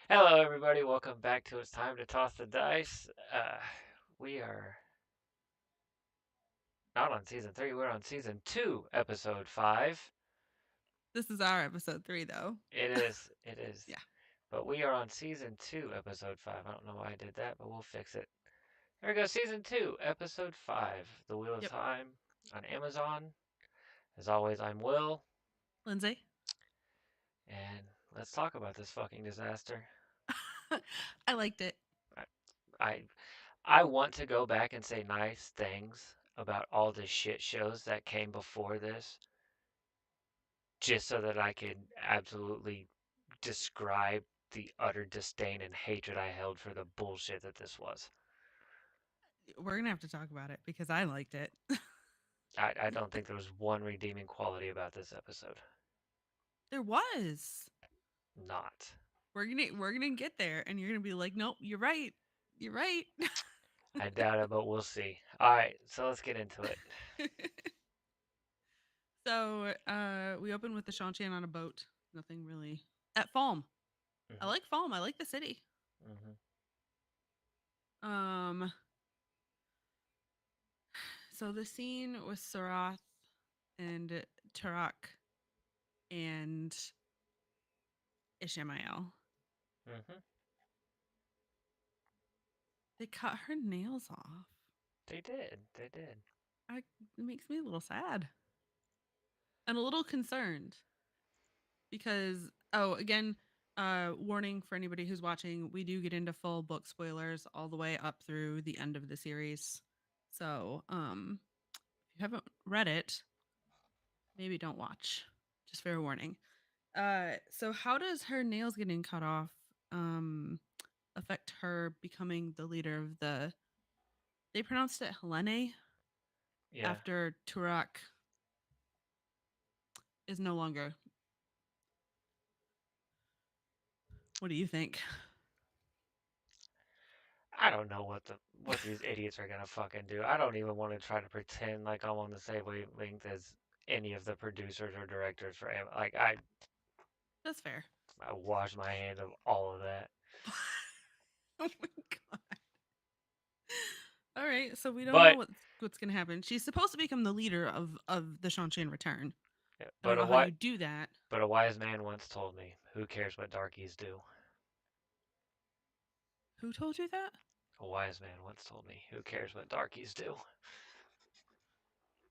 Hello, everybody. Welcome back to It's Time to Toss the Dice. We are not on season 3, we're on season 2, episode 5. This is our episode 3, though. It is. Yeah. But we are on season 2, episode 5. I don't know why I did that, but we'll fix it. There we go, season 2, episode 5, The Wheel of Yep. Time on Amazon. As always, I'm Will, Lindsay. and let's talk about this fucking disaster. I liked it. I, I, I want to go back and say nice things about all the shit shows that came before this, just so that I could absolutely describe the utter disdain and hatred I held for the bullshit that this was. We're going to have to talk about it because I liked it. I don't think there was one redeeming quality about this episode. There was. Not. We're gonna get there and you're gonna be like, nope, you're right. You're right. I doubt it, but we'll see. Alright, so let's get into it. So we open with the Shan on a boat. Nothing really at Falm. I Hmm. like Falm. I like the city. Hmm. Um so the scene with Sarath and Tarak and Ishmael. Hmm. They cut her nails off. They did. They did. It makes me a little sad and a little concerned because, oh, again, warning for anybody who's watching, we do get into full book spoilers all the way up through the end of the series. So, if you haven't read it, maybe don't watch. Just fair warning. So how does her nails getting cut off affect her becoming the leader of the? They pronounced it Helene Yeah. after Turak is no longer. What do you think? I don't know what these idiots are gonna fucking do. I don't even want to try to pretend like I'm on the same wavelength as any of the producers or directors for like That's fair. I wash my hands of all of that. Oh my god. All right, so we don't know But what's gonna happen. She's supposed to become the leader of the Shanshan Return. I don't but a know how you do that. wise man once told me, "Who cares what darkies do?" Who told you that? A wise man once told me, "Who cares what darkies do?"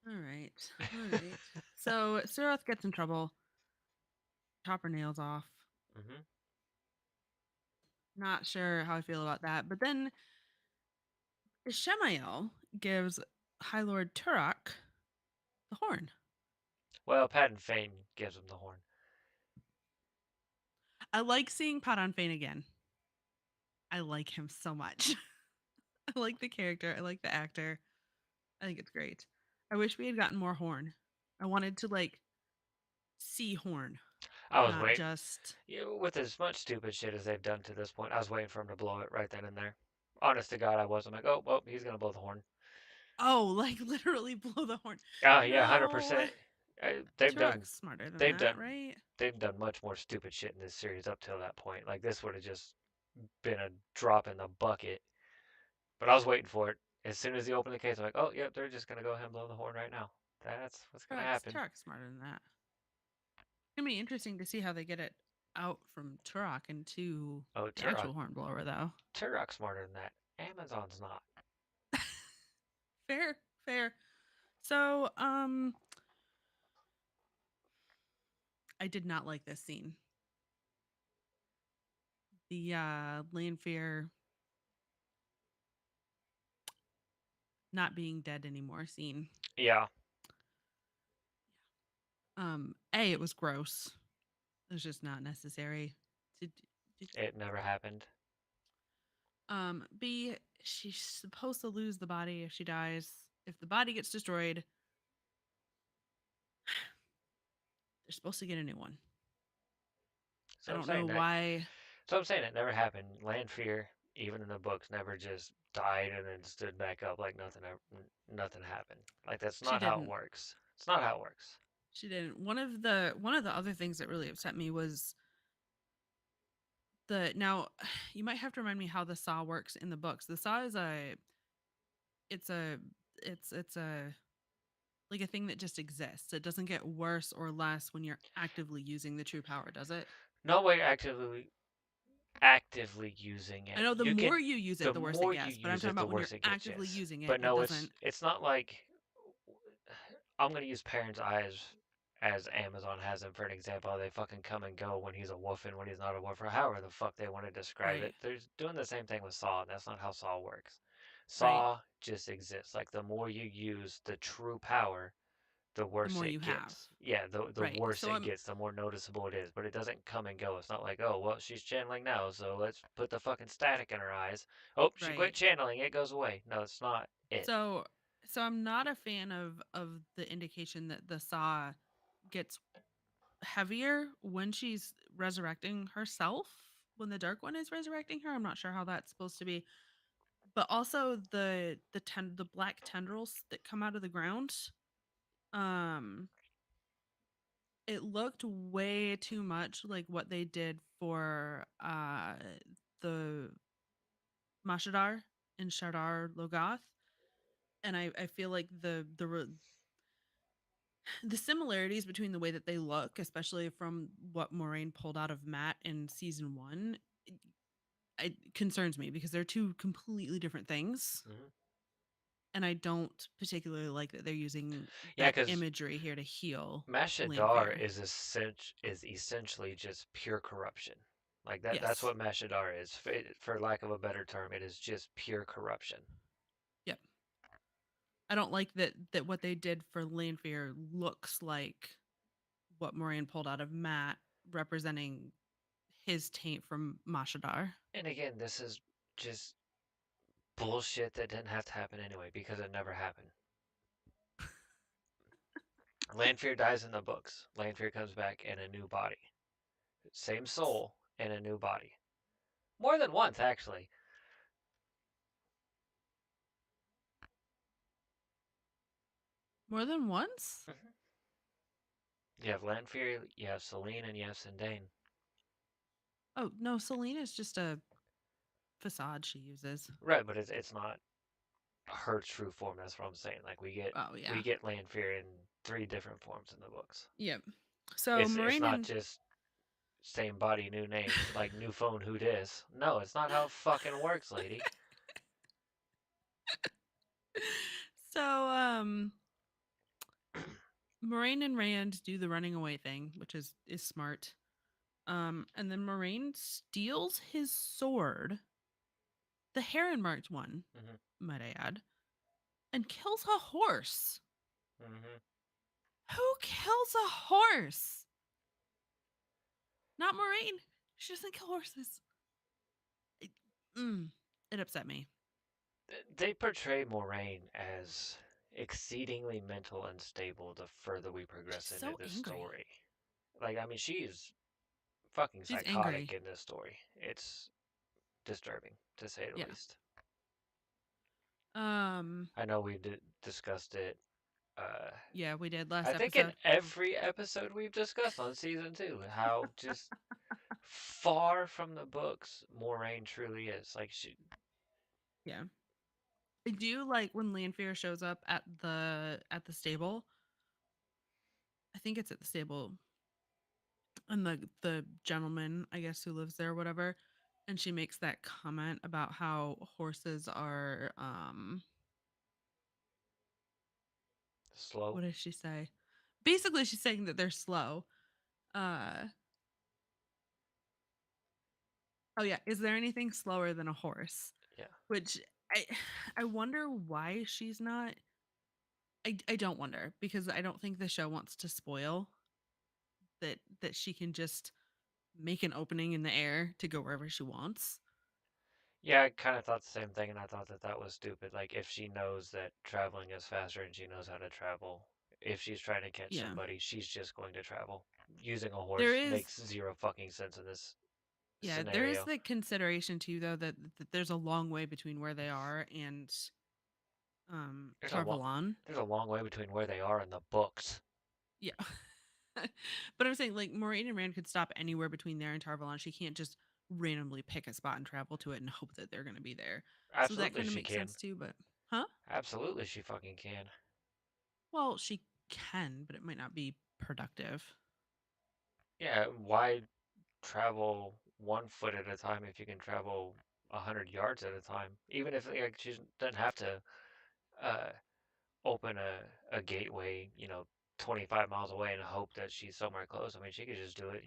All right, all right. So Surath gets in trouble. Chop her nails off. Hmm. Not sure how I feel about that. But then Shemael gives High Lord Turok the horn. Well, Patton Fane gives him the horn. I like seeing Padan Fane again. I like him so much. I like the character. I like the actor. I think it's great. I wish we had gotten more Horn. I wanted to like see Horn, I was not waiting. just With as much stupid shit as they've done to this point, I was waiting for him to blow it right then and there. Honest to God, I was. I'm like, oh, well, he's gonna blow the horn. oh, like literally blow the horn. Oh yeah, No, 100%. They've done, Turok's smarter than they've that, done, right? they've done much more stupid shit in this series up till that point. Like this would have just been a drop in the bucket. But I was waiting for it. As soon as he opened the case, I'm like, oh, yep, they're just gonna go ahead and blow the horn right now. That's what's gonna happen. Turok's smarter than that. It's gonna be interesting to see how they get it out from Turok into Oh, the actual hornblower, though. Turok's smarter than that. Amazon's not. Fair, fair. So, I did not like this scene. The Lanfear not being dead anymore scene. Yeah, A, it was gross. It was just not necessary. To, it never happened. B, she's supposed to lose the body if she dies. If the body gets destroyed, they're supposed to get a new one. So I I'm don't know saying that. why. So I'm saying it never happened. Lanfear, even in the books, never just died and then stood back up like nothing happened. Like that's She not how it didn't. works. It's not how it works. She didn't. One of the other things that really upset me was the now you might have to remind me how the saw works in the books. The saw is a it's a it's a like a thing that just exists. It doesn't get worse or less when you're actively using the true power, does it? No way actively using I it. know the You more can you use it, the the worse it more you gets. But I'm use talking it, the about when you're worse it gets, actively yes. using it, But it no, doesn't. it's not like I'm gonna use Perrin's eyes as Amazon has him for an example. They fucking come and go when he's a wolf and when he's not a wolf, or however the fuck they want to describe Right. it. They're doing the same thing with Saw. That's not how Saw works. Right. Saw just exists. Like the more you use the true power, the The worse more you it have. gets. Yeah, the Right. worse So it I'm gets, the more noticeable it is. But it doesn't come and go. It's not like, oh, well, she's channeling now, so let's put the fucking static in her eyes. Oh, she quit right. channeling. It goes away. No, it's not it. So so I'm not a fan of the indication that the saw gets heavier when she's resurrecting herself. When the dark one is resurrecting her, I'm not sure how that's supposed to be. But also the black tendrils that come out of the ground. Um it looked way too much like what they did for the Mashadar in Shadar Logoth. And I feel like the similarities between the way that they look, especially from what Moraine pulled out of Matt in season one, it concerns me because they're two completely different things. Hmm. And I don't particularly like that they're using Yeah, that because imagery here to heal Mashadar Lanfear. is essentially just pure corruption. Like that's Yes. what Mashadar is. For lack of a better term, it is just pure corruption. Yep. I don't like that what they did for Lanfear looks like what Moraine pulled out of Matt, representing his taint from Mashadar. And again, this is just bullshit that didn't have to happen anyway because it never happened. Lanfear dies in the books. Lanfear comes back in a new body. Same soul in a new body. More than once, actually. More than once? Mhm. You have Lanfear, you have Selene, and you have Sindane. Oh, no, Selene is just a facade she uses. Right, but it's not her true form. That's what I'm saying. Like Oh, we yeah. get Lanfear in 3 different forms in the books. Yep. So It's Moraine not and just same body, new name, like new phone, who dis? No, it's not how it fucking works, lady. so Moraine and Rand do the running away thing, which is smart. And then Moraine steals his sword, the heron marked one, Hmm. might I add, and kills a horse. Hmm. Who kills a horse? Not Moraine. She doesn't kill horses. It, it upset me. They portray Moraine as exceedingly mental unstable the further we She's progress into so this angry. story. Like, I mean, she's fucking She's psychotic angry. in this story. It's disturbing, to say the Yeah. least. Um. I know we discussed it. Uh, Yeah, we did last I think in episode. every episode we've discussed on season 2, how just far from the books Moraine truly is. Like, Yeah. I do like when Lanfear shows up at the stable. I think it's at the stable, and the gentleman, I guess, who lives there, or whatever, and she makes that comment about how horses are slow. what does she say? Basically, she's saying that they're slow. Uh oh yeah, is there anything slower than a horse? Yeah. Which I I wonder why she's not. I don't wonder because I don't think the show wants to spoil that she can just make an opening in the air to go wherever she wants. Yeah, I kind of thought the same thing, and I thought that that was stupid. Like, if she knows that traveling is faster and she knows how to travel, if she's trying to catch Yeah. somebody, she's just going to travel. Using a There horse is makes zero fucking sense in this yeah, there is scenario. the consideration too though that there's a long way between where they are and There's a long, Tarvalon. there's a long way between where they are and the books. Yeah. But I'm saying like Moraine and Rand could stop anywhere between there and Tarvalon. She can't just randomly pick a spot and travel to it and hope that they're going to be there. So that Absolutely kind of she makes can. sense too, but huh? Absolutely she fucking can. Well, she can, but it might not be productive. Yeah, why travel 1 foot at a time if you can travel 100 yards at a time? Even if like she doesn't have to uh, open a gateway, 25 miles away and hope that she's somewhere close. I mean, she could just do it,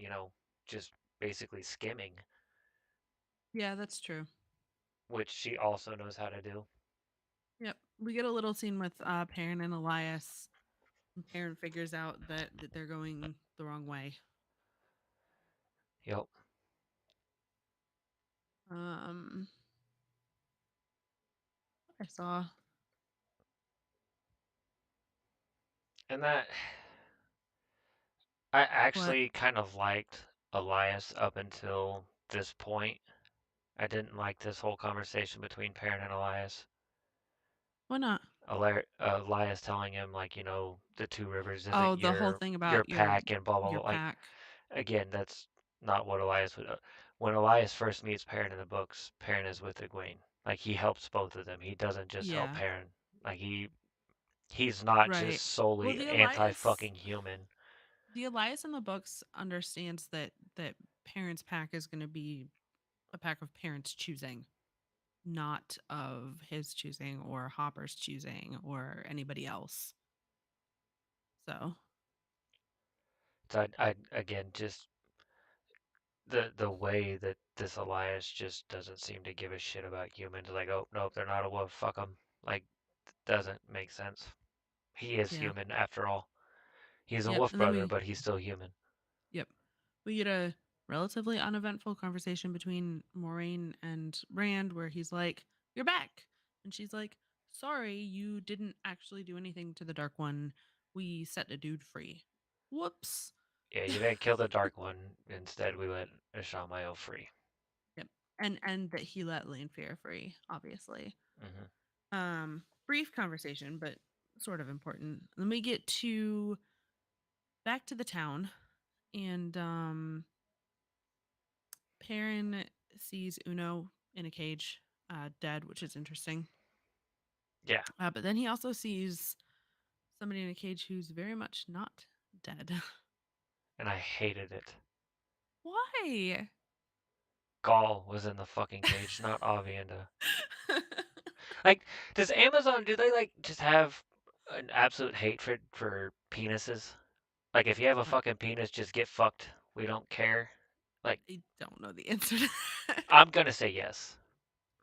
just basically skimming, Yeah, that's true. which she also knows how to do. Yep. We get a little scene with Perrin and Elias. And Perrin figures out that they're going the wrong way. Yep. Um, I saw And that I what? actually kind of liked Elias up until this point. I didn't like this whole conversation between Perrin and Elias. Why not? Elias telling him like, the Two Rivers isn't Oh, the whole your thing your about pack and blah blah your blah. Like pack. again, that's not what Elias would. When Elias first meets Perrin in the books, Perrin is with Egwene. Like he helps both of them. He doesn't just help Yeah, Perrin. Like he's not just right. Well, solely anti fucking human. The Elias in the books understands that parents' pack is going to be a pack of parents choosing, not of his choosing or Hopper's choosing or anybody else. So, So I again just the way that this Elias just doesn't seem to give a shit about humans. Like, oh nope, they're not a wolf. Fuck them. Like, doesn't make sense. He is yeah. human after all. He's a Yep. wolf And then brother, but he's still human. yep. We get a relatively uneventful conversation between Moraine and Rand where he's like, "You're back." And she's like, "Sorry, you didn't actually do anything to the Dark One. We set a dude free." Whoops. Yeah, you didn't kill the Dark One. Instead, we let Ishamael free. Yep. And that he let Lanfear free, obviously. Hmm. Brief conversation, but sort of important. Then we get to back to the town, and Perrin sees Uno in a cage, dead, which is interesting. Yeah, But then he also sees somebody in a cage who's very much not dead. and I hated it. Why? Gaul was in the fucking cage, not Avienda. Like, does Amazon do they like just have an absolute hatred for penises? Like, if you have a I, fucking penis, just get fucked. We don't care. Like, I don't know the answer to that. I'm gonna say yes.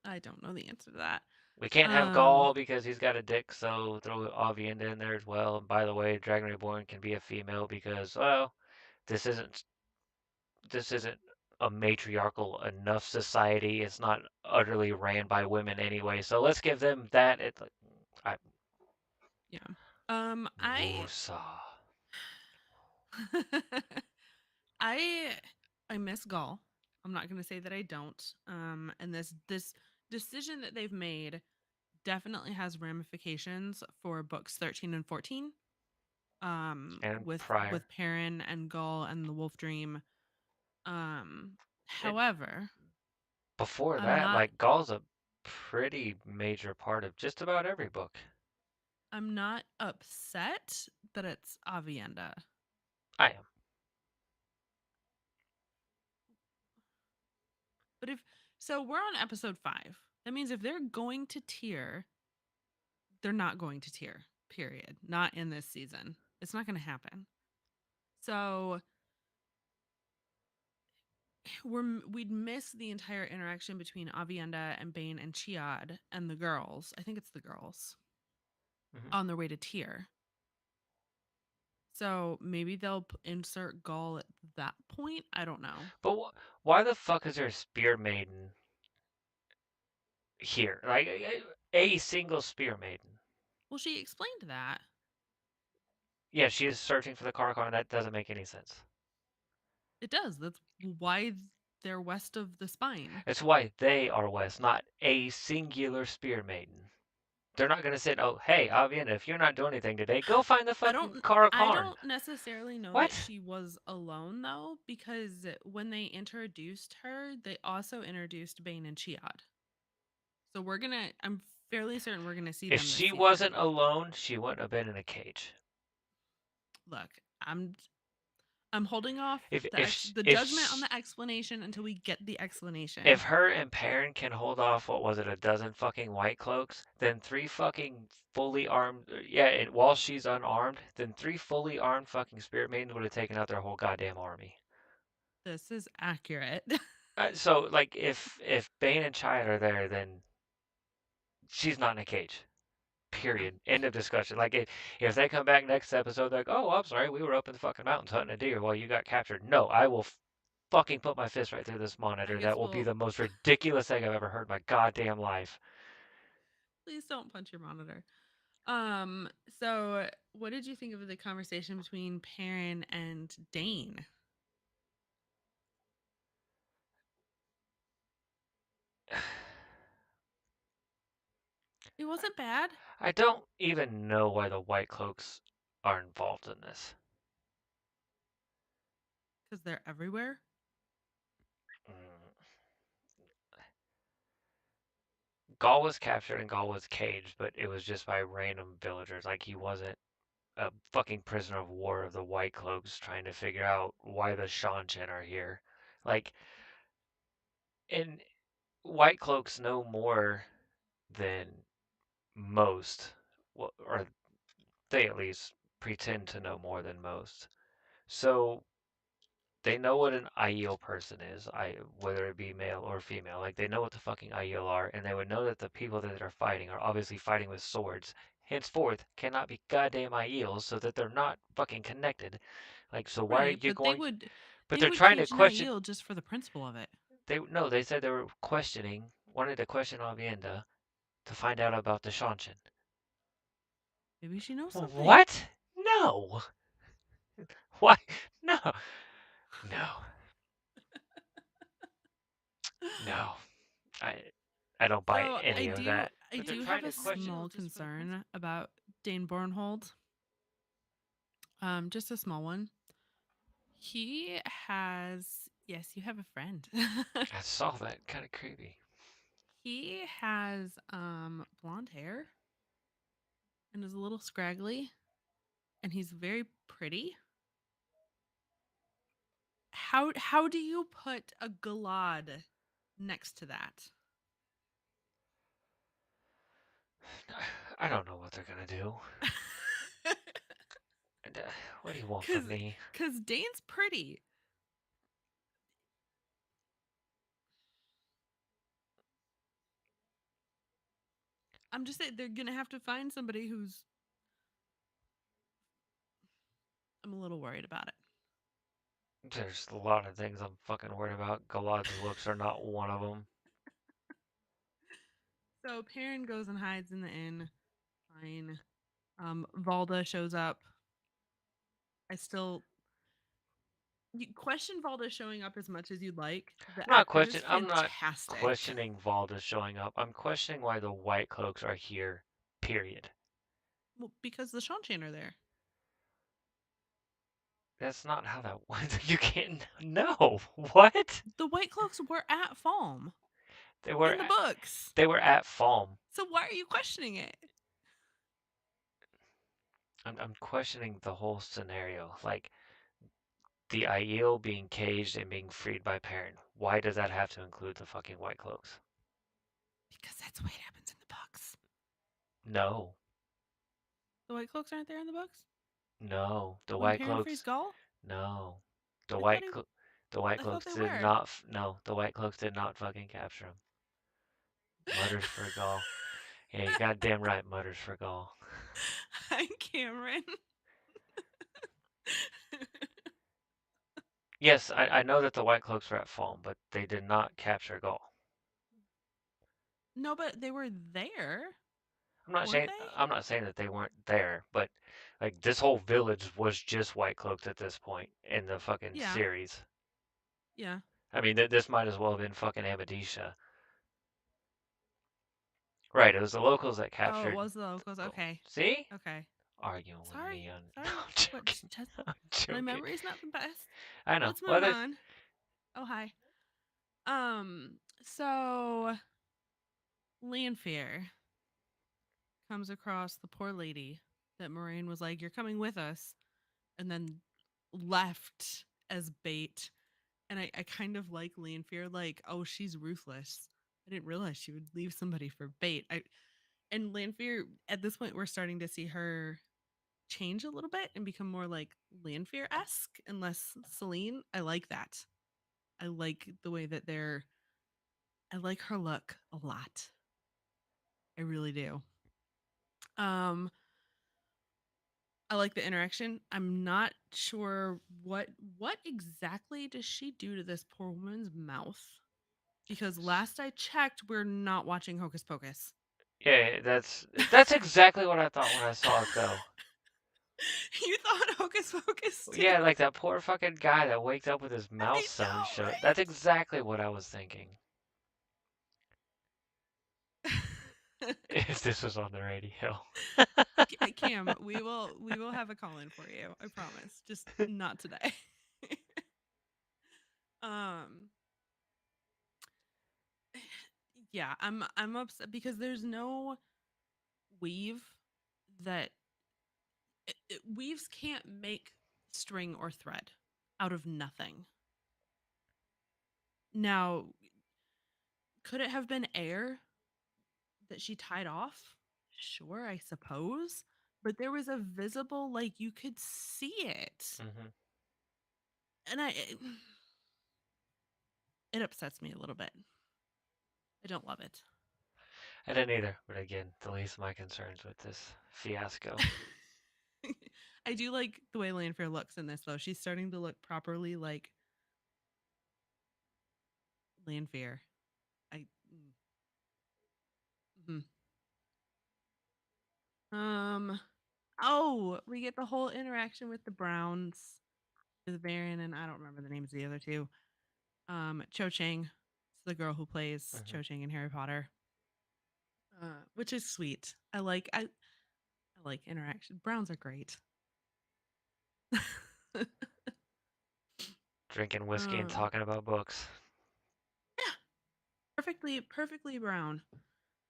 I don't know the answer to that. We can't have Um, Gaul because he's got a dick, so throw Avienda in there as well. And by the way, Dragon Reborn can be a female because, well, this isn't this isn't a matriarchal enough society. It's not utterly ran by women anyway. So let's give them that. I yeah. I Woosah. I I miss Gaul. I'm not going to say that I don't. And this decision that they've made definitely has ramifications for books 13 and 14. And With Prior. Perrin and Gaul and the Wolf Dream. Um, And however, before I'm that, not like Gaul's a pretty major part of just about every book. I'm not upset that it's Avienda. I am. But if so, we're on episode 5. That means if they're going to tier, they're not going to tier. Period. Not in this season. It's not going to happen. So we'd miss the entire interaction between Avienda and Bane and Chiad and the girls. I think it's the girls Hmm. on their way to tier. So maybe they'll insert Gaul at that point. I don't know. But why the fuck is there a spear maiden here? Like a single spear maiden. Well, she explained that. Yeah, she is searching for the Carcon. That doesn't make any sense. It does. That's why they're west of the spine. It's why they are west, not a singular spear maiden. They're not gonna sit. Oh, hey, Avian, if you're not doing anything today, go find the I fucking don't Kara I Karn. don't necessarily know that What? she was alone though, because when they introduced her, they also introduced Bane and Chiad. So I'm fairly certain we're gonna see If them this she season. wasn't alone, she wouldn't have been in a cage. Look, I'm holding off If the if sh- the if judgment on sh- the explanation until we get the if explanation. her and Perrin can hold off, what was it, a dozen fucking white cloaks, then three fucking fully armed, yeah, and while she's unarmed, then three fully armed fucking spirit maidens would have taken out their whole goddamn army. This is accurate. So like if Bane and Chiad are there, then she's not in a cage. No. Period. End of discussion. Like if they come back next episode, they're like, oh, I'm sorry, we were up in the fucking mountains hunting a deer while you got captured. No, I will fucking put my fist right through this I monitor. guess That will be we'll the most ridiculous thing I've ever heard in my goddamn life. please don't punch your monitor. Um, so what did you think of the conversation between Perrin and Dane? It wasn't bad I don't even know why the White Cloaks are involved in this. because they're everywhere. Mm. Gaul was captured and Gaul was caged, but it was just by random villagers. Like he wasn't a fucking prisoner of war of the White Cloaks trying to figure out why the Shanshan are here. Like, and White Cloaks know more than most, or they at least pretend to know more than most. So they know what an Aiel person is, whether it be male or female. Like they know what the fucking Aiel are, and they would know that the people that are fighting are obviously fighting with swords. Henceforth, cannot be goddamn Aiels, so that they're not fucking connected. Like, so why are Right, you but going? But they they're would trying to cage question. Nail just for the principle of it. They no, they said they were questioning, wanted to question Avienda to find out about the Shanshan. Maybe she knows something. What? No. Why? No. No. No. I I don't buy So any of that. I But they're do trying have to a question small it just for the concern principle. about Dane Bornhold. Just a small one. He has, yes, you have a friend. I saw that. Kind of creepy. He has blonde hair and is a little scraggly, and he's very pretty. How do you put a Galad next to that? I don't know what they're gonna do. And, what do you want Cause from me? cause Dane's pretty. I'm just saying they're gonna have to find somebody who's. I'm a little worried about it. There's a lot of things I'm fucking worried about. Galad's looks are not one of them. So Perrin goes and hides in the inn. Fine. Valda shows up. I still you question Valda showing up as much as you'd like. The actor is I'm not fantastic. questioning Valda showing up. I'm questioning why the White Cloaks are here. Period. Well, because the Shanshan are there. That's not how that works. You can't. No. What? The White Cloaks were at Falm They were. in the books. They were at Falm. So why are you questioning it? I'm questioning the whole scenario. Like the Aiel being caged and being freed by Perrin. Why does that have to include the fucking White Cloaks? Because that's the way it happens in the books. No. The White Cloaks aren't there in the books? No. The When White Perrin frees Cloaks. Gaul? No. The I thought White he Clo- the White I thought Cloaks they did were. not. No. The White Cloaks did not fucking capture him. Mutters for Gaul. Yeah, you goddamn right. Mutters for Gaul. Hi, Cameron. Yes, I know that the White Cloaks were at Falm, but they did not capture Gaul. No, but they were there, I'm not weren't saying they? I'm not saying that they weren't there, but like this whole village was just White Cloaks at this point in the fucking Yeah. series. Yeah. I mean, this might as well have been fucking Amadisha. Right, it was the locals that Oh, it captured. was the locals. Oh, Okay. see? Okay. Arguing with Sorry. me on. No, Sorry. I'm But joking. just I'm my joking. memory's not the best. I know. Let's move Well, there's. on. Oh, hi. So Lanfear comes across the poor lady that Moraine was like, "You're coming with us," and then left as bait. And I kind of like Lanfear, like, oh, she's ruthless. I didn't realize she would leave somebody for bait. And Lanfear, at this point, we're starting to see her change a little bit and become more like Lanfear esque and less Celine. I like that. I like the way that I like her look a lot. I really do. Um, I like the interaction. I'm not sure what exactly does she do to this poor woman's mouth? Because last I checked, we're not watching Hocus Pocus. Yeah, that's exactly what I thought when I saw it go. You thought Hocus Pocus too? Yeah, like that poor fucking guy that wakes up with his mouth I sewn know, shut. That's exactly what I was thinking. right? If this was on the radio. Cam, we will have a call in for you. I promise. Just not today. um yeah, I'm upset because there's no weave that weaves can't make string or thread out of nothing. Now, could it have been air that she tied off? Sure, I suppose. But there was a visible, like you could see it. Hmm. And it upsets me a little bit. I don't love it. I didn't either, but again, the least of my concerns with this fiasco. I do like the way Lanfear looks in this though. She's starting to look properly like Lanfear. I mm, um oh, we get the whole interaction with the Browns, with Baron, and I don't remember the names of the other two. Cho Chang, it's the girl who plays Hmm. Cho Chang in Harry Potter, which is sweet. I like interaction. Browns are great. Drinking whiskey and um, talking about books. yeah, perfectly brown.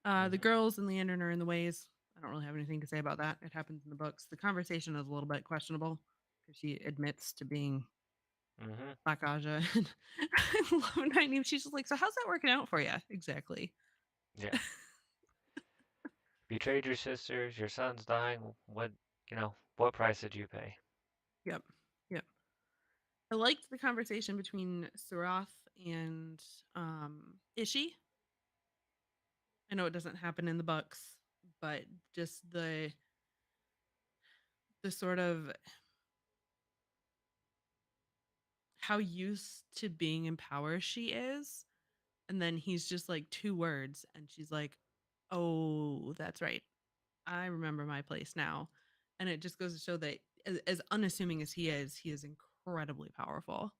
The Hmm. girls and Leandrin are in the ways. I don't really have anything to say about that. It happens in the books. The conversation is a little bit questionable because she admits to being Hmm. Black Aja. And I love Nynaeve. She's just like, so how's that working out for you? Exactly. Yeah. Betrayed your sisters, your son's dying. What price did you pay? Yep. Yep. I liked the conversation between Surath and Ishi. I know it doesn't happen in the books, but just the sort of how used to being in power she is. And then he's just like two words, and she's like, "Oh, that's right. I remember my place now." And it just goes to show that as unassuming as he is incredibly powerful.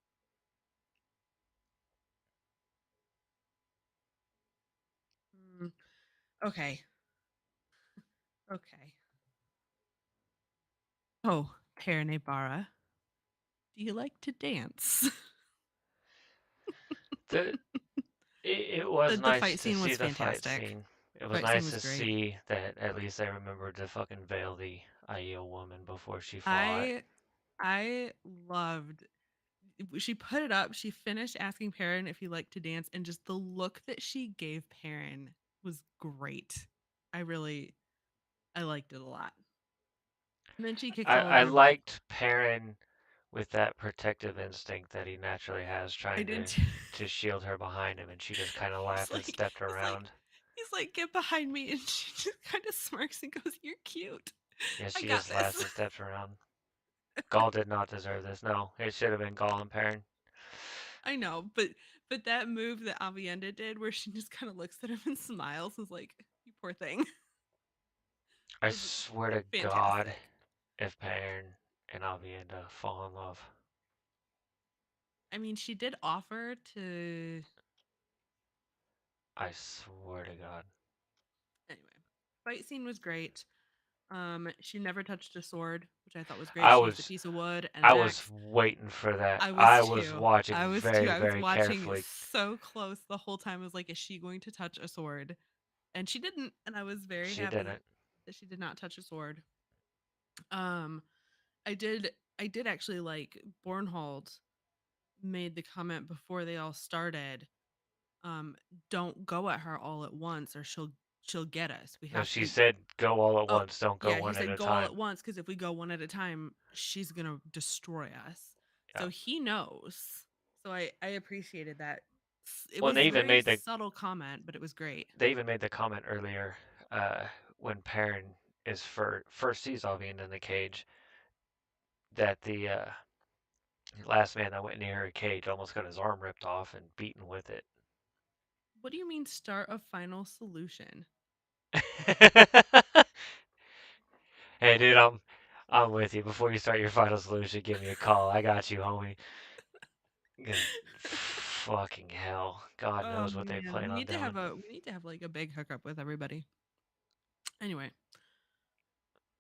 Mm, okay. Okay. Oh, Paranebara, do you like to dance? The it was The nice fight to scene see was the fight fantastic. scene. It was Fight scene nice was to great. see that at least they remembered to fucking veil the Aiel woman before she fought. I I loved she put it up. She finished asking Perrin if he liked to dance, and just the look that she gave Perrin was great. I really I liked it a lot. And then she kicks I, all of I their butt. liked Perrin with that protective instinct that he naturally has, I trying did to too. to shield her behind him, and she just kind of he's laughed and like stepped he's like around. he's like, get behind me, and she just kind of smirks and goes, "You're cute. Yeah, I she got just laughs this." and steps around. Gaul did not deserve this. No, it should have been Gaul and Perrin. I know, but that move that Avienda did, where she just kind of looks at him and smiles, is like, "You poor thing," I was swear to God, fantastic. if Perrin and Avienda fall in love, I mean, she did offer to. I swear to God. Fight scene was great. She never touched a sword, which I thought was great. I She used a was piece of wood and I an was axe. waiting for that. I was I was too. watching I was too. very, I was very watching carefully. so close the whole time. I was like, is she going to touch a sword? And she didn't. And I was very She happy didn't. that she did not touch a sword. Um, I did actually like Bornhold made the comment before they all started. Um, don't go at her all at once or she'll get us. We No, have she to. said go all at Oh, once, don't go yeah, he one at said a go all time. at once because if we go one at a time, she's gonna destroy us. Yeah. So he knows. So I appreciated that. It Well, was very subtle comment, but it was great. they even made the comment earlier uh, when Perrin is first sees Alvian in the cage that the last man that went near her cage almost got his arm ripped off and beaten with it. What do you mean start a final solution? Hey, dude, I'm with you. Before you start your final solution, give me a call. I got you, homie. 'Cause fucking hell, God Oh knows what they man, plan on doing. we need to have like a big hookup with everybody. Anyway,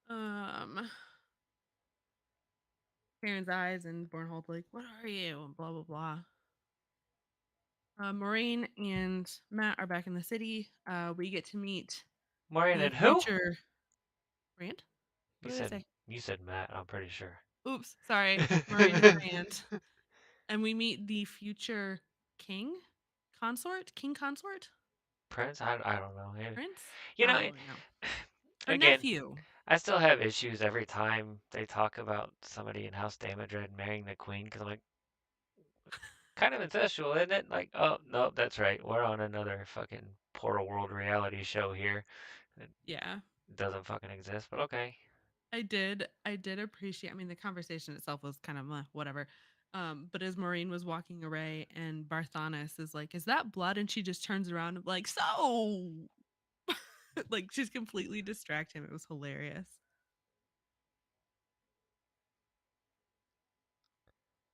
um, Karen's eyes and Bornhold like, what are you? And blah blah blah. Maureen and Matt are back in the city. We get to meet Marion the and who? future Rand. You What did I said say? you said Matt. I'm pretty sure. Oops, sorry. Maureen and Rand. And we meet the future king consort, Prince? I don't know. prince. You I know, don't really know. Or again, nephew. I still have issues every time they talk about somebody in House Damodred marrying the queen because I'm like, kind of incestual, isn't it? Like, oh no, that's right. We're on another fucking Portal World reality show here. It Yeah. doesn't fucking exist, but okay. I did appreciate. I mean, the conversation itself was kind of whatever. But as Maureen was walking away, and Barthanas is like, "Is that blood?" and she just turns around and like, "So," like she's completely distracted him. It was hilarious.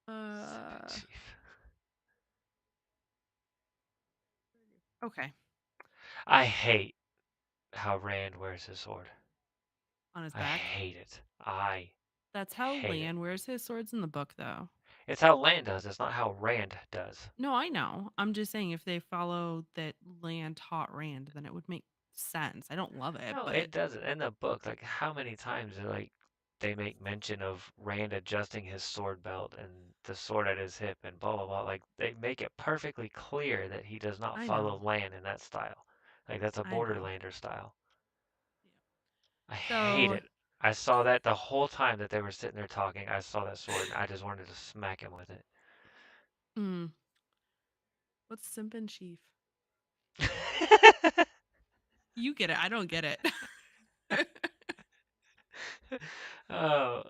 Uh, Chief. okay, I hate how Rand wears his sword. on his I back. hate it. I That's how hate it. Lan wears his swords in the book, though. It's how Land does. It's not how Rand does. No, I know. I'm just saying if they follow that Lan taught Rand, then it would make sense. I don't love it, No, but it doesn't. In the book, like how many times they make mention of Rand adjusting his sword belt and the sword at his hip and blah blah blah. Like they make it perfectly clear that he does not I follow know. Lan in that style. Like that's a I know. Borderlander style. Yeah. I hate So, it. I saw that the whole time that they were sitting there talking. I saw that sword and I just wanted to smack him with mm, what's Simpin Chief? it. You get it. I don't get it. Oh,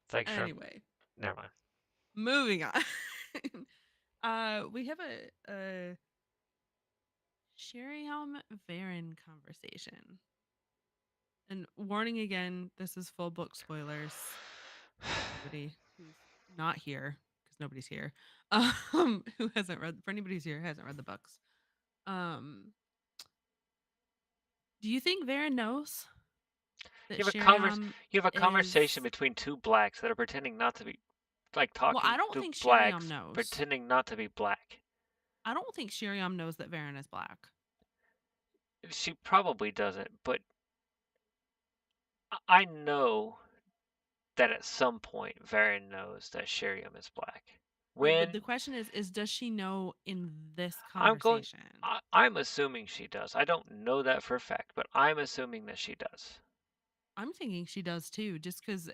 it's like from. Anyway, Never mind. moving on. We have a Sheriam Varen conversation. And warning again, this is full book spoilers for anybody who's not here, because nobody's here. Who hasn't read for anybody who's here who hasn't read the books. Um, do you think Varen knows that You have a Sheriam you have a conversation is between two blacks that are pretending not to be like well, I talking don't to think Sheriam blacks knows. pretending not to be black. I don't think Sheriam knows that Varen is black. She probably doesn't, but I know that at some point Varen knows that Sheriam is black. Right, but the When question is does she know in this I'm going conversation? I'm assuming she does. I don't know that for a fact, but I'm assuming that she does. I'm thinking she does too, just because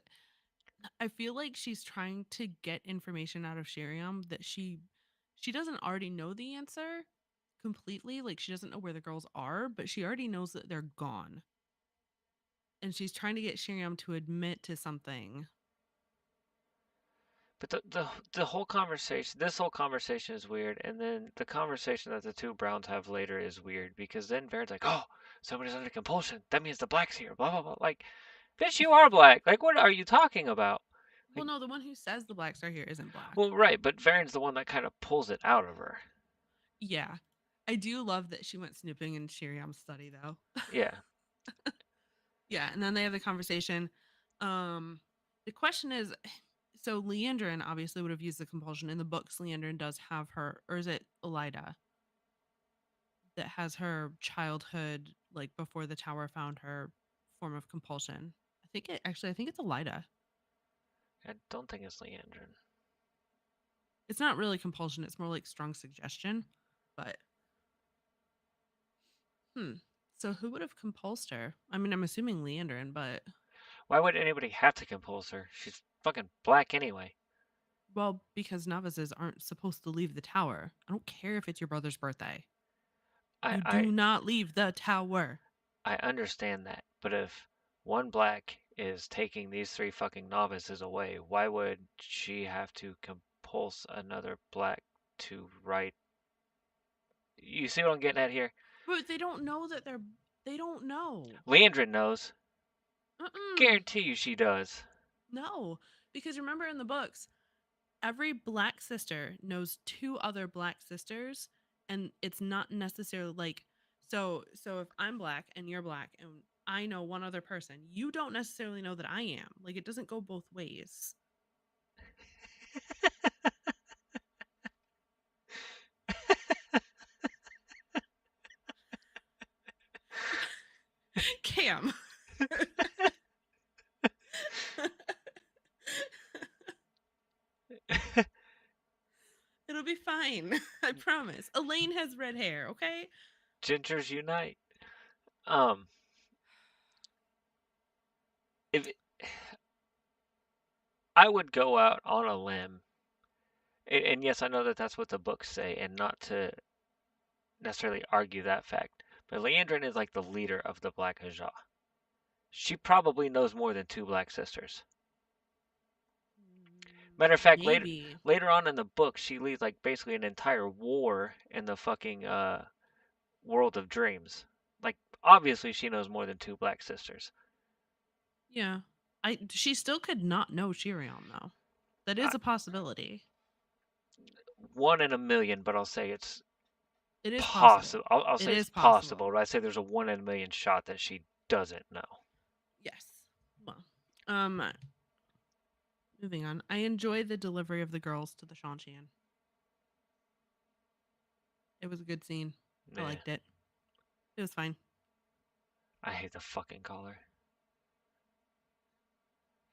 I feel like she's trying to get information out of Sheriam that she doesn't already know the answer completely. Like she doesn't know where the girls are, but she already knows that they're gone. And she's trying to get Sheriam to admit to something. But the whole conversation, this whole conversation is weird, and then the conversation that the two Browns have later is weird because then Baron's like, "Oh, somebody's under compulsion. That means the black's here." Blah blah blah. Like, bitch, you are black. Like, what are you talking about? Well, Like, no, the one who says the blacks are here isn't black. well, right, but Varen's the one that kind of pulls it out of her. Yeah. I do love that she went snooping in Shiriam's study though. Yeah. Yeah, and then they have the conversation. Um, the question is, so Leandrin obviously would have used the compulsion. In the books, Leandrin does have her, or is it Elida that has her childhood, like before the tower found her, form of compulsion? I think it's Elida. I don't think it's Leandrin. It's not really compulsion; it's more like strong suggestion. But hmm, so who would have compulsed her? I mean, I'm assuming Leandrin, but Why would anybody have to compulse her? She's fucking black anyway. well, because novices aren't supposed to leave the tower. I don't care if it's your brother's birthday. I, You I do not leave the tower. I understand that, but if one black is taking these three fucking novices away, why would she have to compulse another black to write? You see what I'm getting at here? But they don't know that they don't know. Leandrin knows. Mm-mm. Guarantee you she does. No, because remember in the books, every black sister knows two other black sisters, and it's not necessarily like so if I'm black and you're black and I know one other person, you don't necessarily know that I am. Like it doesn't go both ways. Cam. It'll be fine. I promise. Elaine has red hair, okay? Gingers unite. Um, if I would go out on a limb, and yes, I know that that's what the books say, and not to necessarily argue that fact, but Leandrin is like the leader of the Black Ajah. She probably knows more than two black sisters. Matter of fact, Maybe. later on in the book, she leads like basically an entire war in the fucking world of dreams. Like obviously, she knows more than two black sisters. Yeah. She still could not know Shiriam though. That Uh, is a possibility. one in a million, but I'll say it's It is possible. possible. I'll It say it's is possible. possible, but I say there's a 1 in a million shot that she doesn't know. Yes. Well, um, moving on. I enjoy the delivery of the girls to the Shanshan. It was a good scene. I Yeah, liked it. It was fine. I hate the fucking color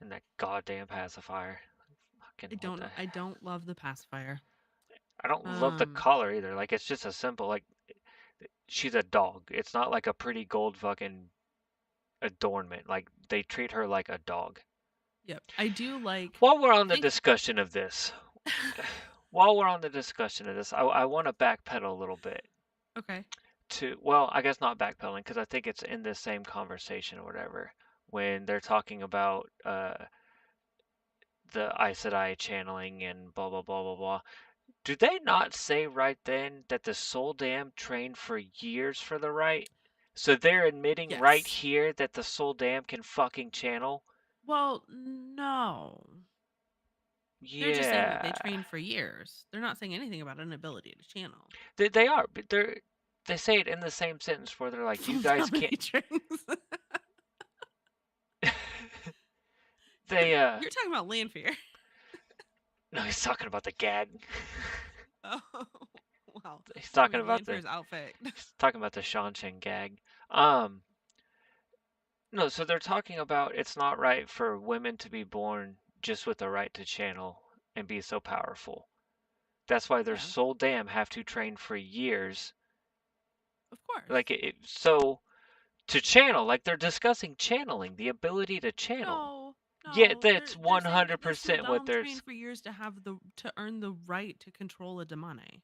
and that goddamn pacifier. Fucking what the? I don't love the pacifier. I don't love the Um, color either. Like it's just a simple like she's a dog. It's not like a pretty gold fucking adornment. Like they treat her like a dog. yep. I do like While we're on I the think discussion of this, while we're on the discussion of this, I want to backpedal a little bit okay. to, well, I guess not backpedaling because I think it's in this same conversation or whatever when they're talking about the Aes Sedai channeling and blah blah blah blah blah. Do they not say right then that the Soul Dam trained for years for the right? So they're admitting right Yes. here that the Soul Dam can fucking channel? Well, no. They're just saying that they Yeah. trained for years. They're not saying anything about an ability to channel. They are, but they say it in the same sentence where they're like, you From guys can't. dominatrix. They You're talking about Lanfear. no, he's talking about the gag. Oh, wow. He's I talking mean, about the Lanfear's outfit. he's talking about the Shanshan gag. Um, no, so they're talking about it's not right for women to be born just with the right to channel and be so powerful. That's why their Yeah, soul dam have to train for years. of course. Like so to channel, like they're discussing channeling, the ability to channel. No, Yeah, no. that's They're saying that the 100% what Suldam there's. trained for years to have the to earn the right to control a demone.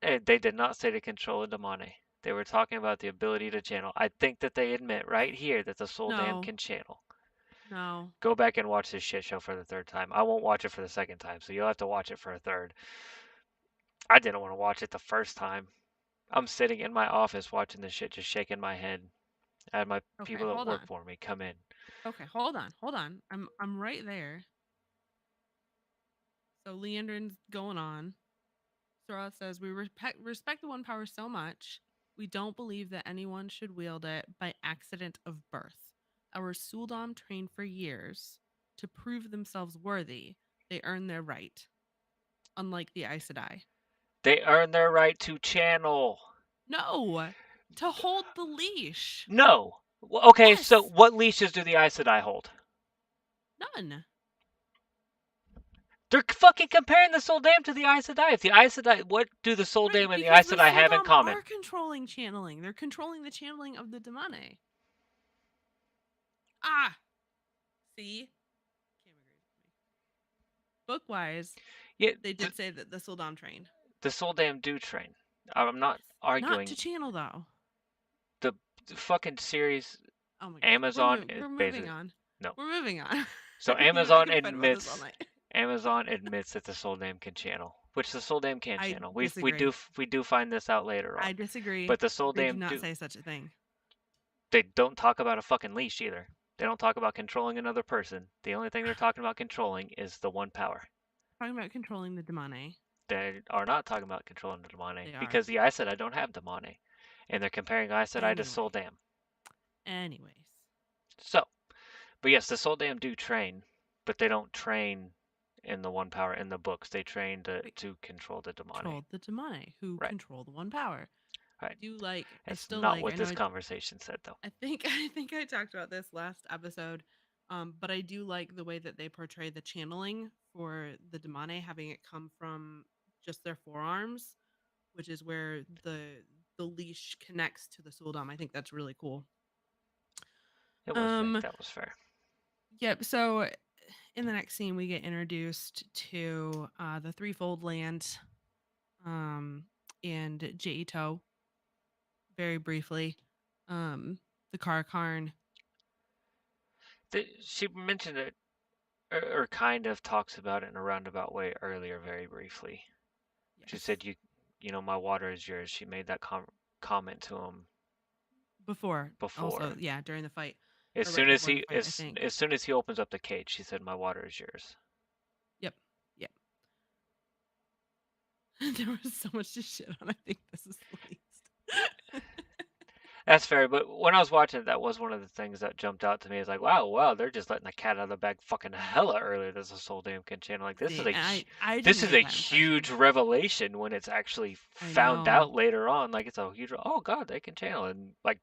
They did not say to control a demone. They were talking about the ability to channel. I think that they admit right here that the soul dam No, can channel. no. Go back and watch this shit show for the third time. I won't watch it for the second time, so you'll have to watch it for a third. I didn't want to watch it the first time. I'm sitting in my office watching this shit, just shaking my head. I had my Okay, people that hold work on. for me come in. Okay, hold on. I'm right there. So Leandrin's going on. Throth says, we respect the one power so much, we don't believe that anyone should wield it by accident of birth. Our Suldam trained for years to prove themselves worthy. They earn their right, unlike the Aes Sedai. They earn their right to channel. No, to hold the leash. No. Okay, so Yes, what leashes do the Aes Sedai hold? none. They're fucking comparing the Soldam to the Aes Sedai. If the Aes Sedai, what do the Right, Soldam and the because Aes the Sedai have in Suldam common? are controlling channeling. They're controlling the channeling of the Damane. Ah, see? Cam agrees with me. Book-wise, Yeah, they did say that the Suldam trained. the Soldam do train. I'm not Not to arguing. channel, though. The fucking series Oh my gosh. Amazon is We're moving basically on. no. We're moving on. So I can fight about this all night. Amazon admits that the Soldam can channel, which the Soldam can I channel. disagree. We do find this out later I on. disagree. But the They do Soldam not do. say such a thing. They don't talk about a fucking leash either. They don't talk about controlling another person. The only thing they're talking about controlling is the one power. Talking about controlling the Damane. They are not talking about controlling the Damane They are. because the Aes Sedai don't have Damane, and they're comparing Aes Sedai to Anyway. Soldam. Anyways. So, but yes, the Soldam do train, but they don't train in the one power in the books. They train to control the Damane. Control the Damane, who Right. control the one power. Right. Do like I That's still not like what I know this conversation said, though. I think I talked about this last episode. But I do like the way that they portray the channeling for the Damane, having it come from just their forearms, which is where the leash connects to the Suldam. I think that's really cool. It was fair. Um That was fair. Yep. So in the next scene, we get introduced to the threefold land, um, and Jaito very briefly. The Karakarn. She mentioned it, or kind of talks about it in a roundabout way earlier, very briefly. She Yes. said, "You know, my water is yours." She made that comment to him Before. before. Also, yeah, during the fight. As Or right soon as before the he fight, I think. as soon as he opens up the cage, she said, "My water is yours." Yep. Yep. There was so much to shit on. I think this is the least. That's fair, but when I was watching it, that was one of the things that jumped out to me. Is like, wow, they're just letting the cat out of the bag fucking hella early. There's a Soldam channel. Like See, I this didn't is get a that impression. huge revelation when it's actually I found know. out later on. Like it's a huge, oh god, they can channel, and like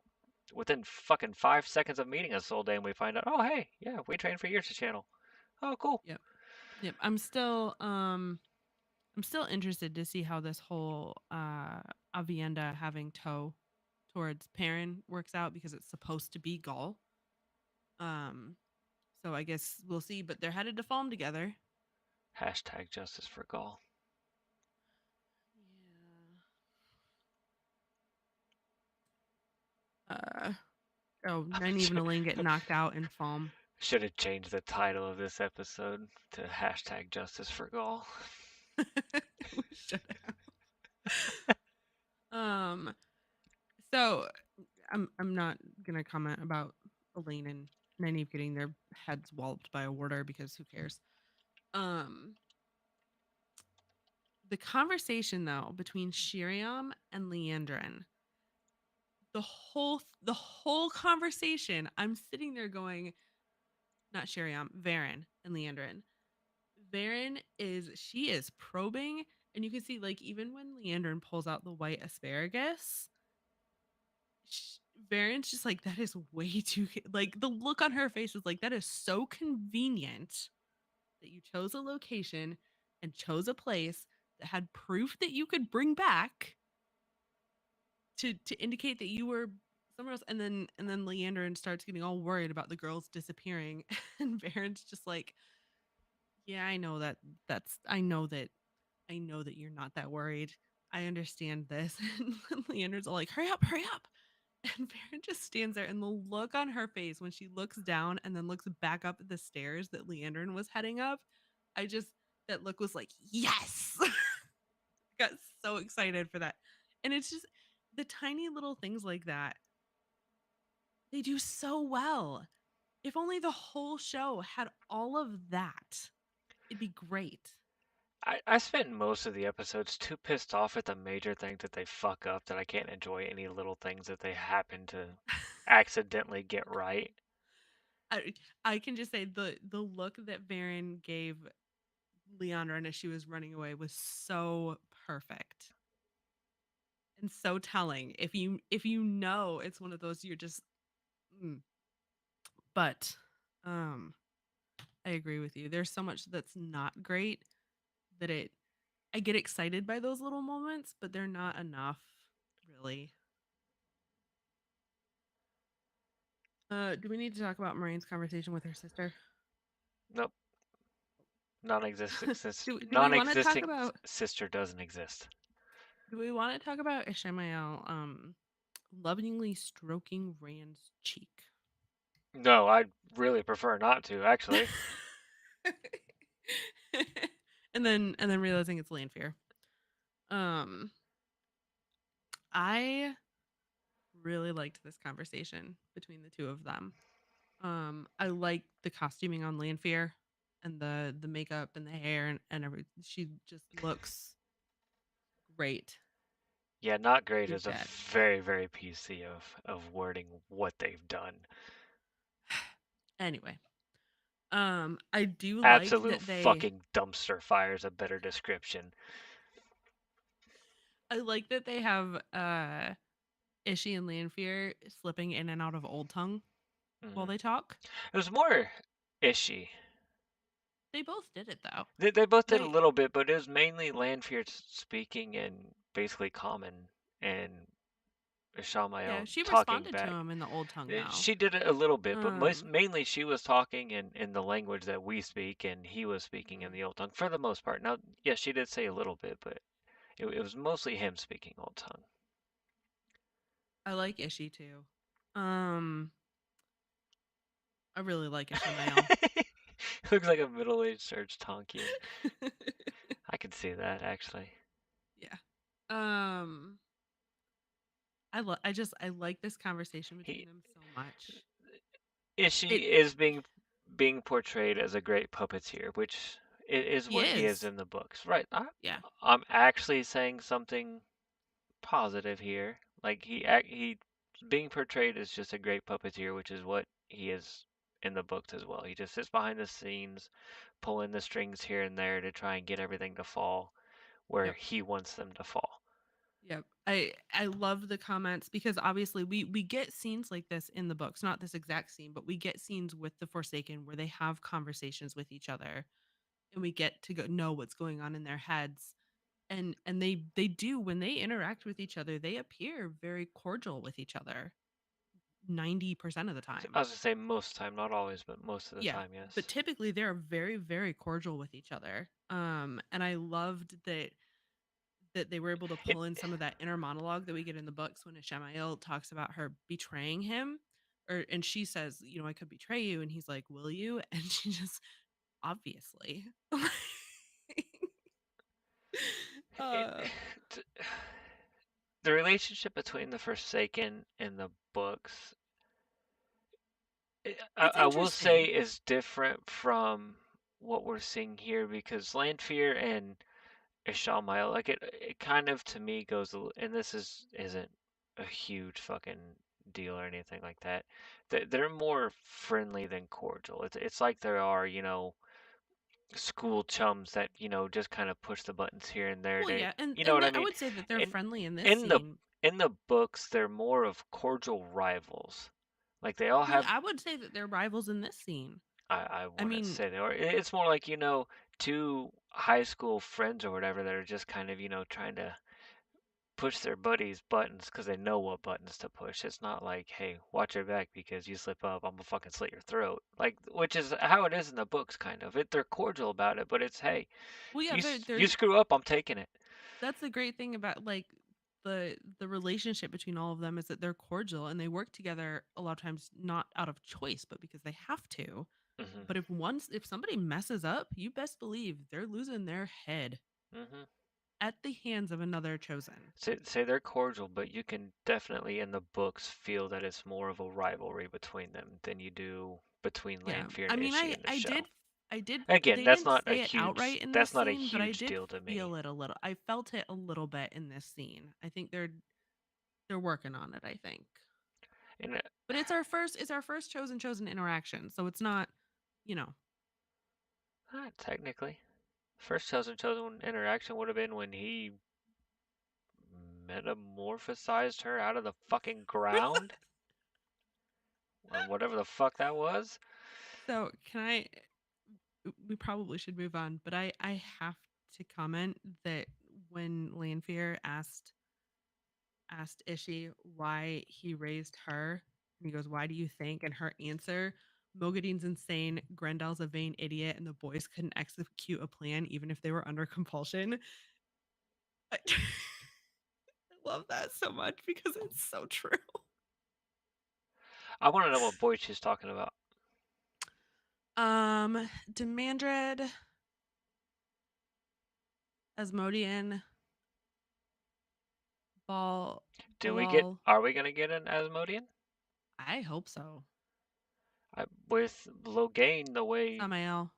within fucking 5 seconds of meeting a Soldam, we find out, oh hey, yeah, we trained for years to channel. Oh cool. Yep. Yep. I'm still interested to see how this whole Avienda having toe towards Perrin works out because it's supposed to be Gaul. Um so I guess we'll see, but they're headed to Falm together. Hashtag justice for Gaul. Yeah. Not even Elaine get knocked out in Falm. Should have changed the title of this episode to hashtag justice for Gaul. We should have. So I'm not gonna comment about Elaine and Nynaeve getting their heads walloped by a warder because who cares? Um the conversation though between Shiriam and Leandrin, the whole conversation, I'm sitting there going, not Shiriam, Varen and Leandrin. Varen she is probing, and you can see like even when Leandrin pulls out the white asparagus, Varen's just like, that is way too like the look on her face is like, that is so convenient that you chose a location and chose a place that had proof that you could bring back to indicate that you were somewhere else. And then Leandrin starts getting all worried about the girls disappearing, and Varen's just like, yeah, I know that you're not that worried. I understand this. And Leandrin's all like, hurry up, hurry up. And Varen just stands there, and the look on her face when she looks down and then looks back up at the stairs that Leandrin was heading up, that look was like, yes. Got so excited for that. And it's just the tiny little things like that, they do so well. If only the whole show had all of that, it'd be great. I spent most of the episodes too pissed off at the major things that they fuck up that I can't enjoy any little things that they happen to accidentally get right. I I can just say the look that Varen gave Leandra as she was running away was so perfect and so telling. If you know it's one of those you're just mm. But um I agree with you. There's so much that's not great that it I get excited by those little moments, but they're not enough really. Do we need to talk about Marine's conversation with her sister? Nope. Non-existent sis- Do we want to talk non-existing about sister doesn't exist. do we want to talk about Ishmael lovingly stroking Rand's cheek? No, I'd really prefer not to, actually. and then realizing it's Lanfear. Um I really liked this conversation between the two of them. I like the costuming on Lanfear and the makeup and the hair and everything. She just looks great Yeah, not great with is a that. very, very PC of wording what they've done. Anyway, I do like Absolute that they fucking dumpster fire is a better description. I like that they have Ishi and Lanfear slipping in and out of Old Tongue while Hmm. they talk. It was more ishy. They both did it though. They both did a They little bit, but it was mainly Lanfear speaking in basically common and Yeah, Ishamael she talking responded to back. him in the Old Tongue though. She did it a little bit, but Um, mainly she was talking in the language that we speak, and he was speaking in mhm. the Old Tongue for the most part. Now, yes, she did say a little bit, but it was mostly him speaking Old Tongue. I like Ishi too. Um, I really like Ishmael. Looks like a middle-aged Serge Tankian. I could see that actually. Yeah. I like this conversation between He them so much. It Ishii is being portrayed as a great puppeteer, which is He what he is is. in the books. Right. Yeah. I'm actually saying something positive here. Like he being portrayed as just a great puppeteer, which is what he is in the books as well. He just sits behind the scenes, pulling the strings here and there to try and get everything to fall where Yep. he wants them to fall. Yep. I love the comments because obviously we get scenes like this in the books, not this exact scene, but we get scenes with the Forsaken where they have conversations with each other and we get to know what's going on in their heads. And they do when they interact with each other, they appear very cordial with each other 90% of the I time. was gonna say most of the time, not always, but most of the Yeah, time, but yes. typically they're very very cordial with each other. And I loved that they were able to It pull in some of that inner monologue that we get in the books when Ishamael talks about her betraying him, or and she says, I could betray you, and he's like, "Will you?" And she just obviously. it uh, the relationship between the Forsaken and the books, it's I will say, interesting. is different from what we're seeing here because Lanfear and Ishamael, like it kind of to me goes, and this isn't a huge fucking deal or anything like that. They're more friendly than cordial. It's like there are, school chums that, just kind of push the buttons here and there Well, to, yeah, and you know and what I that, I mean? would say that they're In friendly in this in the scene. in the books, they're more of cordial rivals. Like they all Well, have, I would say that they're rivals in this scene. I I wouldn't mean, say they are. It's more like, two high school friends or whatever that are just kind of, trying to push their buddies' buttons because they know what buttons to push. It's not like, hey, watch your back because you slip up, I'm gonna fucking slit your throat. Like, which is how it is in the books, kind of. They're cordial about it, but it's, hey, well, yeah, you there's you screw up, I'm taking it. that's the great thing about like the relationship between all of them is that they're cordial and they work together a lot of times not out of choice but because they have to. Hmm. But if somebody messes up, you best believe they're losing their head Hmm. at the hands of another chosen. Say they're cordial, but you can definitely in the books feel that it's more of a rivalry between them than you do between Yeah, Lanfear I and mean, Ishii in the I did show. I did. Again, They didn't say it outright in this that's not a scene, but I huge did deal to me. feel it a little. I felt it a little bit in this scene. I think they're working on it. I think, And but it's our first chosen interaction, so it's not, you know. technically, first chosen interaction would have been when he metamorphosized her out of the fucking ground, or whatever the fuck that was. So can I? We probably should move on, but I have to comment that when Lanfear asked Ishi why he raised her, and he goes, "Why do you think?" And her answer, "Moghedin's insane, Grendel's a vain idiot, and the boys couldn't execute a plan even if they were under compulsion." I, I love that so much because it's so true. I want to know what boy she's talking about. Demandred, Asmodian, Balal. Are we gonna get an Asmodean? I hope so. With Loghain, the way Samael.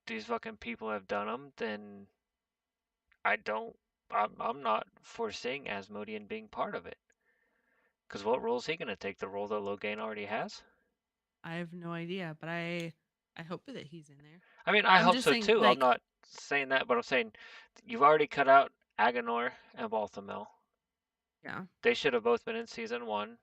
these fucking people have done them, then I don't. I'm not foreseeing Asmodean being part of it. Because what role is he gonna take? The role that Loghain already has? I have no idea, but I hope that he's in there. I mean, I I'm hope just so saying, too. I'm like, not saying that, but I'm saying you've already cut out Agenor and Balthamel. yeah. They should have both been in season one.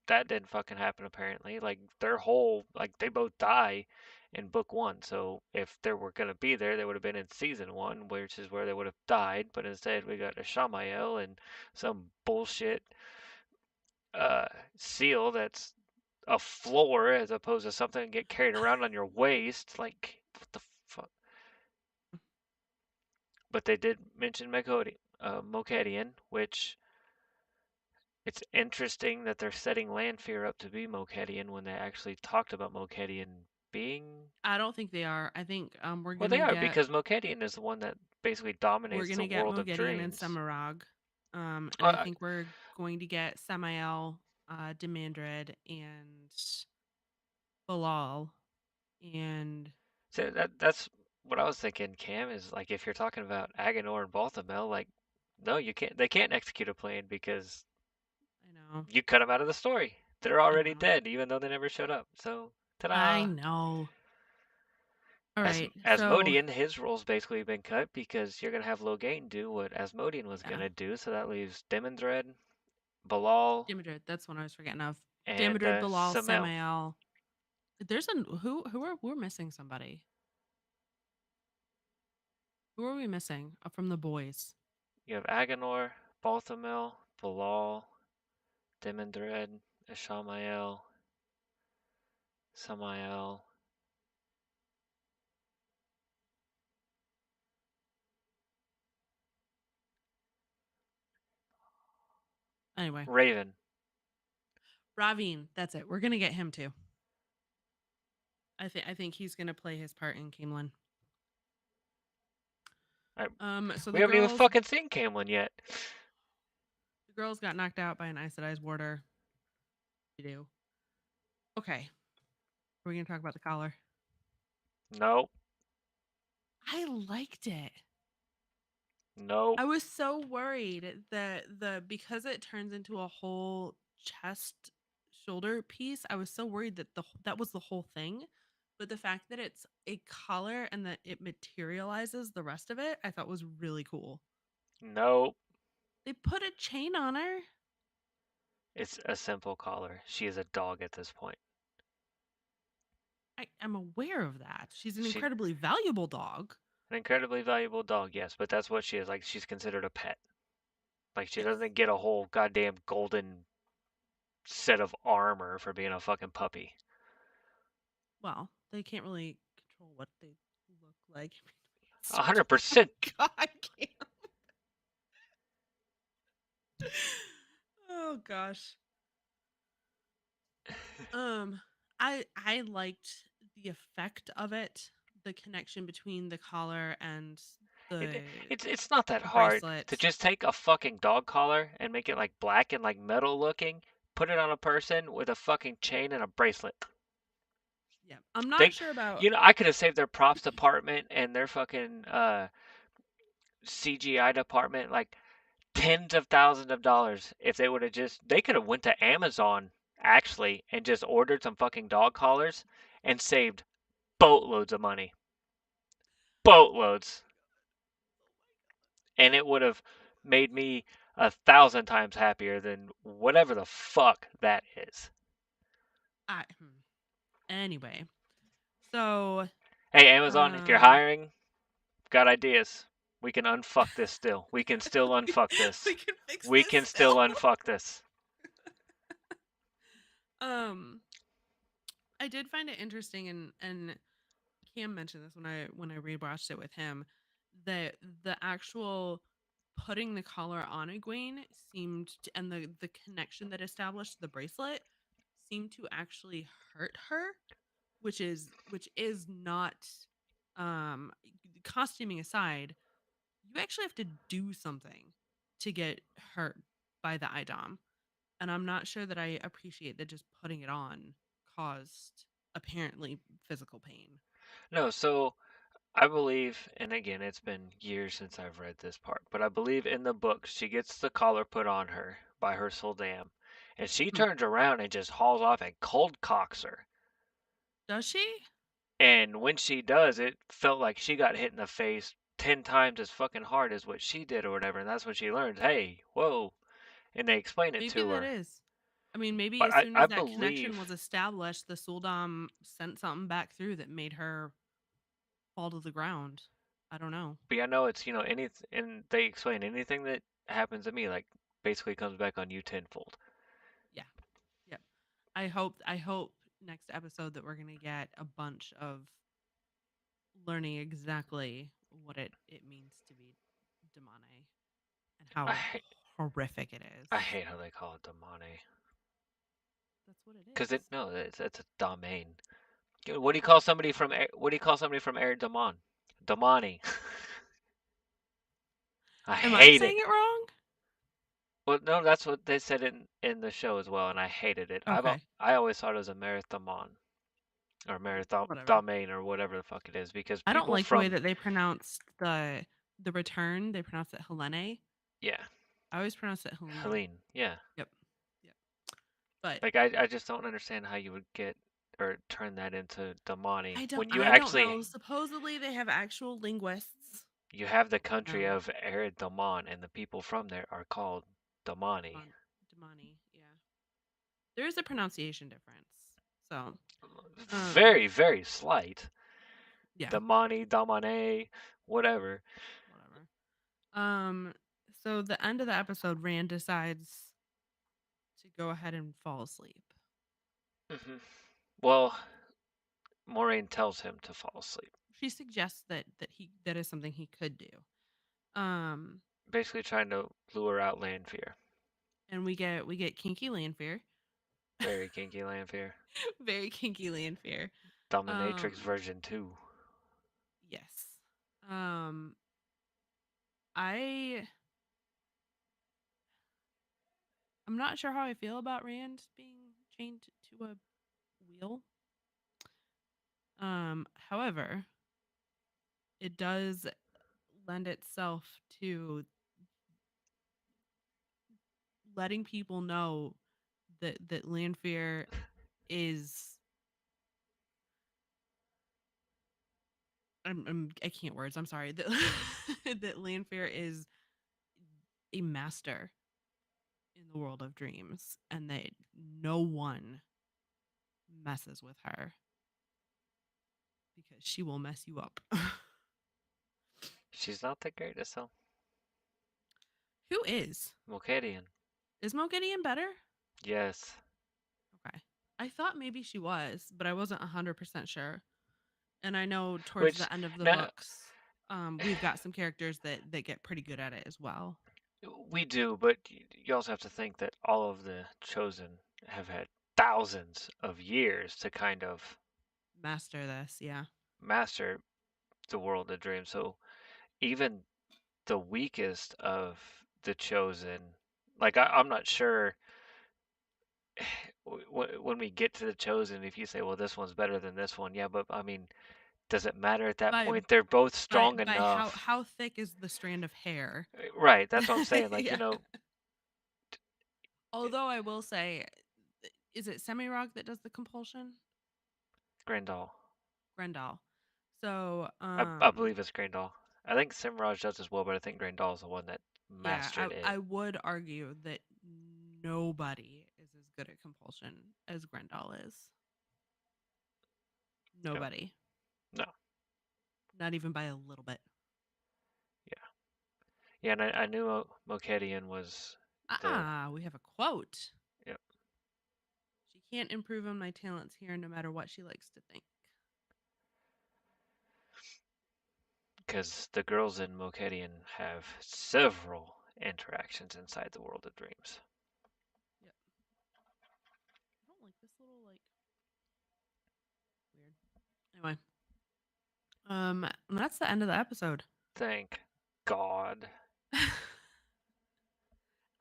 That didn't fucking happen apparently. Like their whole they both die in book one. So if they were gonna be there, they would have been in season one, which is where they would have died. But instead, we got a Shamael and some bullshit seal that's a floor as opposed to something that get carried around on your waist. Like what the fuck? But they did mention Mokedian, which it's interesting that they're setting Lanfear up to be Mokedian when they actually talked about Mokedian being. I don't think they are. I think Well, they are because Mokedian is the one that basically we're dominates the gonna get world of Moghedien and dreams. Semarag. And I Uh, think we're going to get Samael, Demandred, and Balal, and so that's what I was thinking. Cam is like if you're talking about Agenor and Balthamel, like no, you can't. They can't execute a plan because I know, you cut them out of the story. They're I already know, dead, even though they never showed up. So, I ta-da! know. All As right, so Asmodean, his role's basically been cut because you're gonna have Loghain do what Asmodean was yeah, gonna do. So that leaves Demandred, Balal, Demandred. That's one I was forgetting of. and Demandred, Balal, Samel. Samael. There's a who are we're missing somebody. Who are we missing from the boys? You have Agenor, Balthamel, Balal, Demandred, Ishamael, Samael, Anyway, Raven. Ravine. That's it. We're gonna get him too. I think he's gonna play his part in Camelin. I, So we the haven't even girls fucking seen Camlin yet. the girls got knocked out by an Aes Sedai's warder. You do. Okay. Are we gonna talk about the collar? Nope. I liked it. Nope. I was so worried that because it turns into a whole chest shoulder piece, I was so worried that that was the whole thing. But the fact that it's a collar and that it materializes the rest of it, I thought was really cool. Nope. They put a chain on her. It's a simple collar. She is a dog at this point. I'm aware of that. She's an She incredibly valuable dog. an incredibly valuable dog, yes, but that's what she is. Like she's considered a pet. Like she Yes. doesn't get a whole goddamn golden set of armor for being a fucking puppy. Well, they can't really control what they look like. 100%. God, I can't. Oh gosh. Um, I liked the effect of it, the connection between the collar and It, the it's not that the hard bracelet. to just take a fucking dog collar and make it like black and like metal looking, put it on a person with a fucking chain and a bracelet. Yeah. I'm not They, sure about. you know, I could have saved their props department and their fucking CGI department like tens of thousands of dollars if they would have just. They could have went to Amazon actually and just ordered some fucking dog collars and saved boatloads of money, boatloads, and it would have made me 1,000 times happier than whatever the fuck that is. Anyway, so Hey, Amazon, if you're um, hiring, got ideas. We can unfuck this still. We can still unfuck we this. can fix We this can still still. unfuck this. um, I did find it interesting, and Cam mentioned this when I rewatched it with him, that the actual putting the collar on Egwene seemed to, and the connection that established the bracelet seemed to actually hurt her, which is not um costuming aside, you actually have to do something to get hurt by the idom, and I'm not sure that I appreciate that just putting it on caused apparently physical pain. No, so I believe, and again, it's been years since I've read this part, but I believe in the book she gets the collar put on her by her Soldam, and she Hmm. turns around and just hauls off and cold cocks her. Does she? And when she does, it felt like she got hit in the face 10 times as fucking hard as what she did or whatever. And that's when she learns, hey, whoa. And they explain it Maybe to that her. is. I mean, maybe But as I, soon I as that connection believe, was established, the Suldam sent something back through that made her fall to the ground. I don't know. but I know it's, any, and they explain anything that happens to me, like, basically comes back on you tenfold. Yeah. Yep. I hope next episode that we're gonna get a bunch of learning exactly what it means to be Damane and I how hate, horrific it is. I hate how they call it Damane. That's what it Because is. no, it's a domain. What do you call somebody from, what do you call somebody from Air Damon? Damani. I Am I hate saying it. it wrong? Well, no, that's what they said in the show as well, and I hated it. Okay. I always thought it was a marathon or marathon Whatever. domain or whatever the fuck it is because I don't people like the way from that they pronounced the return. They pronounce it Helene. yeah, I always pronounce it Helene. Helene, yeah. Yep. Yep. But Like I just don't understand how you would get or turn that into Damani when you I don't actually know. Supposedly they have actual linguists. you have the country Um of Ered Daman and the people from there are called Damani. Damani, yeah. There is a pronunciation difference. So, um Very, very slight. yeah, Damani, Damane, whatever. whatever. Um so the end of the episode, Rand decides to go ahead and fall asleep. hmm Well, Moraine tells him to fall asleep. She suggests that is something he could do. Um Basically trying to lure out Lanfear. and we get kinky Lanfear. Very kinky Lanfear. Very kinky Lanfear. Dominatrix Um version 2. yes. Um I I'm not sure how I feel about Rand being chained to a wheel. However, it does lend itself to letting people know that Lanfear is I can't words. I'm sorry. That that Lanfear is a master in the world of dreams and that no one messes with her because she will mess you up. She's not the greatest though. Who is? Mokedian. Is Mo Gideon better? Yes. Okay. I thought maybe she was, but I wasn't 100% sure. And I know towards Which the end of the now books, we've got some characters that get pretty good at it as well. we do, but you also have to think that all of the chosen have had thousands of years to kind of Master this, yeah. master the world of dreams. So even the weakest of the chosen, like I'm not sure when we get to the Chosen, if you say, well, this one's better than this one, yeah, but I mean, does it matter at that By point? They're both strong by how enough. how thick is the strand of hair? Right, that's what I'm saying. Like, Yeah. Although I will say, is it Semirog that does the compulsion? Grandal. Grendel. So, I believe it's Grandal. I think Simraj does as well, but I think Grandal is the one that yeah, mastered it. I would argue that nobody is as good at compulsion as Grendel is. Yep. Nobody. No. Not even by a little bit. Yeah. Yeah, and I knew Mokedian was the. We have a quote. Yep. She can't improve on my talents here no matter what she likes to think. Because the girls in Mokedian have several interactions inside the world of dreams. Yep. I don't like this little like weird. Anyway, that's the end of the episode. Thank God.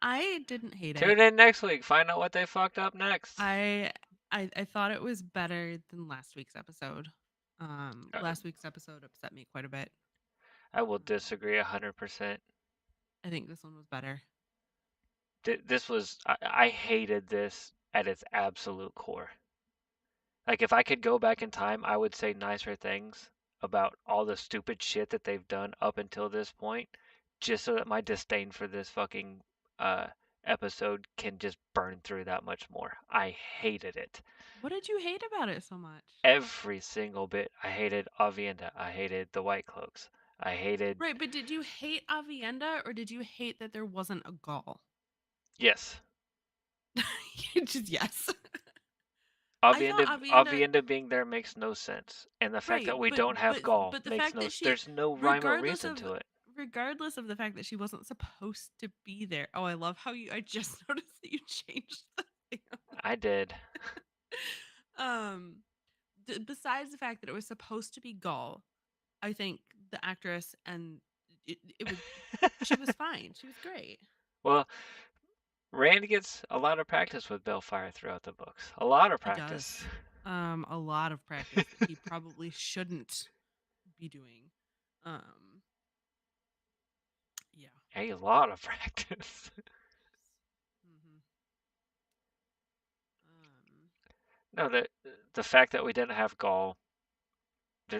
I didn't hate it. Tune in next week. Find out what they fucked up next. I thought it was better than last week's episode. Last week's episode upset me quite a bit. I will disagree 100%. I think this one was better. This was. I hated this at its absolute core. Like, if I could go back in time, I would say nicer things about all the stupid shit that they've done up until this point, just so that my disdain for this fucking uh, episode can just burn through that much more. I hated it. What did you hate about it so much? Every single bit. I hated Avienda. I hated the White Cloaks. I hated. Right, but did you hate Avienda or did you hate that there wasn't a Gaul? Yes. Just yes. Avienda being there makes no sense, and the fact Right, that we but don't have Gaul but the makes fact no. that she, There's no rhyme or regardless reason of to it. regardless of the fact that she wasn't supposed to be there. Oh, I love how I just noticed that you changed the thing. I did. Besides the fact that it was supposed to be Gaul, I think the actress and it was she was fine. She was great. Well, Rand gets a lot of practice with Bellfire throughout the books. A lot of He practice. does. A lot of practice that he probably shouldn't be doing. Yeah. A lot of practice. Mm-hmm. No, the fact that we didn't have Gaul,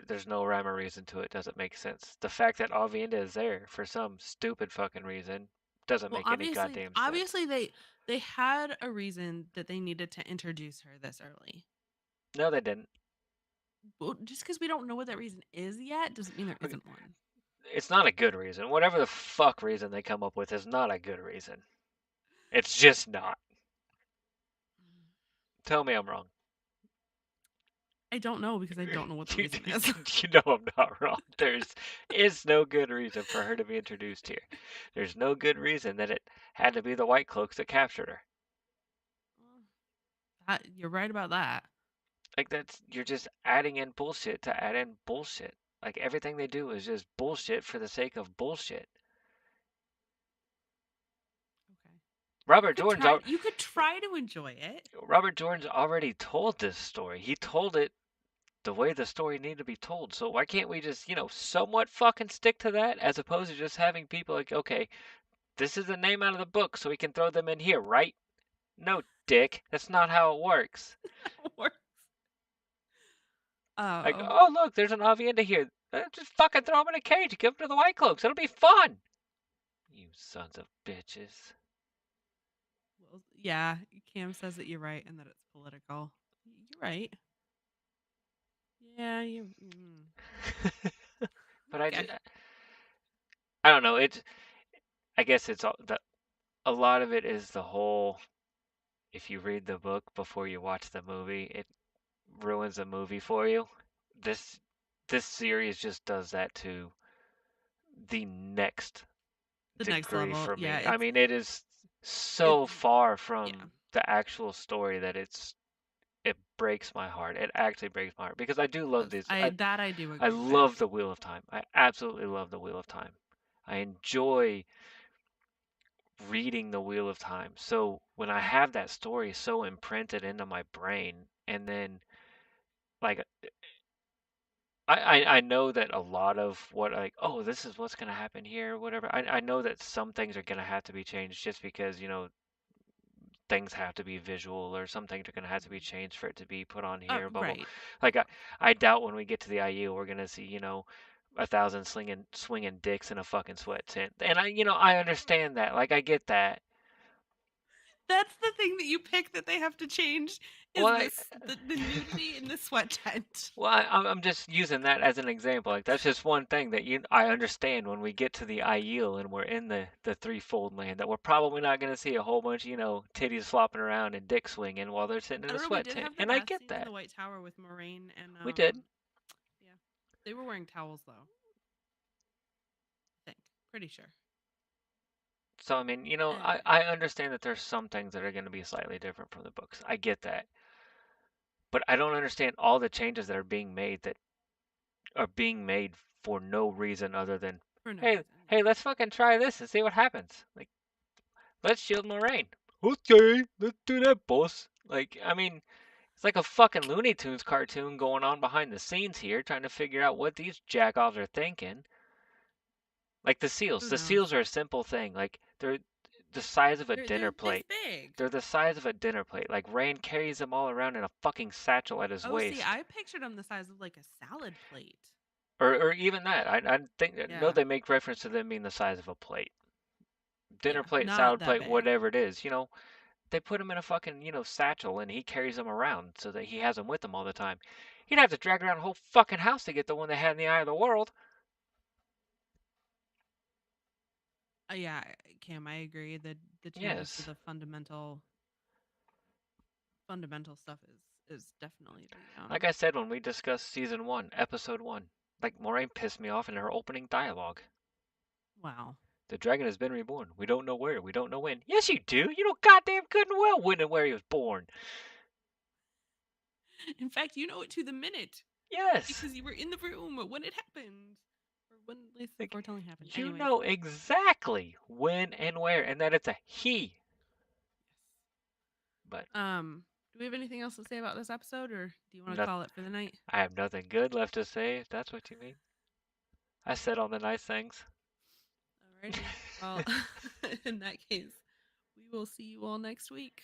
there's no rhyme or reason to it. Doesn't make sense. The fact that Avienda is there for some stupid fucking reason doesn't Well, make any goddamn sense. obviously they had a reason that they needed to introduce her this early. No, they didn't. Well, just because we don't know what that reason is yet doesn't mean there Okay. isn't one. It's not a good reason. Whatever the fuck reason they come up with is not a good reason. It's just not. Tell me I'm wrong. I don't know because I don't know what the reason is. You know I'm not wrong. Is no good reason for her to be introduced here. There's no good reason that it had to be the White Cloaks that captured her. You're right about that. Like, you're just adding in bullshit to add in bullshit. Like, everything they do is just bullshit for the sake of bullshit. Okay. You could try to enjoy it. Robert Jordan's already told this story. He told it the way the story needed to be told. So why can't we just, somewhat fucking stick to that, as opposed to just having people like, okay, this is the name out of the book, so we can throw them in here, right? No, dick. That's not how it works. Like, oh, look, there's an Avienda here. Just fucking throw him in a cage and give him to the White Cloaks. It'll be fun. You sons of bitches. Well, yeah, Cam says that you're right and that it's political. You're right. Yeah, you. But okay. I don't know. I guess it's a lot of it is the whole. If you read the book before you watch the movie, it ruins the movie for you. This series just does that to the next degree level for me. Yeah, I mean, it is so far from the actual story that it breaks my heart. It actually breaks my heart because I do love these. I do agree. I love the Wheel of Time. I absolutely love the Wheel of Time. I enjoy reading the Wheel of Time. So when I have that story so imprinted into my brain, and then like I know that a lot of what like, oh, this is what's gonna happen here, whatever. I know that some things are gonna have to be changed just because, things have to be visual or some things are gonna have to be changed for it to be put on here, blah blah. Right. Like I doubt when we get to the IU we're gonna see, 1,000 swinging dicks in a fucking sweat tent. And I understand that. Like I get that. That's the thing that you pick that they have to change is Well, this the nudity in the sweat tent. well, I'm just using that as an example. Like that's just one thing that I understand when we get to the Aiel and we're in the threefold land that we're probably not going to see a whole bunch, titties flopping around and dick swinging while they're sitting I in a don't know. We sweat did tent, have the and I bath get scene in that. the White Tower with Moraine and We did. yeah, they were wearing towels though. I think pretty sure. So I mean, Uh, I understand that there's some things that are going to be slightly different from the books. I get that, but I don't understand all the changes that are being made for no reason other than, for no hey, reason. hey, let's fucking try this and see what happens. Like let's shield Moraine. Okay, let's do that, boss. Like, I mean, it's like a fucking Looney Tunes cartoon going on behind the scenes here, trying to figure out what these jackoffs are thinking. Like the seals. Who The knows? seals are a simple thing. Like they're the size of a They're dinner this plate. big. They're the size of a dinner plate. Like Rain carries them all around in a fucking satchel at his Oh, see, waist. I pictured them the size of like a salad plate. Or even that. I think no, Yeah, they make reference to them being the size of a plate. Dinner yeah, plate, not salad that plate, big. whatever it is. They put him in a fucking, satchel and he carries them around so that he has them with him all the time. He'd have to drag around a whole fucking house to get the one they had in the eye of the world. Yeah, Cam, I agree. The changes to Yes. the fundamental stuff is definitely the Like I said when we discussed season 1, episode 1, like Moraine pissed me off in her opening dialogue. wow. The dragon has been reborn. We don't know where. We don't know when. Yes, you do. You know goddamn good and well when and where he was born. In fact, you know it to the minute Yes. because you were in the room when it happened, or when at least the Like, foretelling happened. you Anyways, know exactly when and where, and that it's a he. But do we have anything else to say about this episode, or do you want to no, call it for the night? I have nothing good left to say, if that's what you mean. I said all the nice things. Alrighty. Well, in that case, we will see you all next week.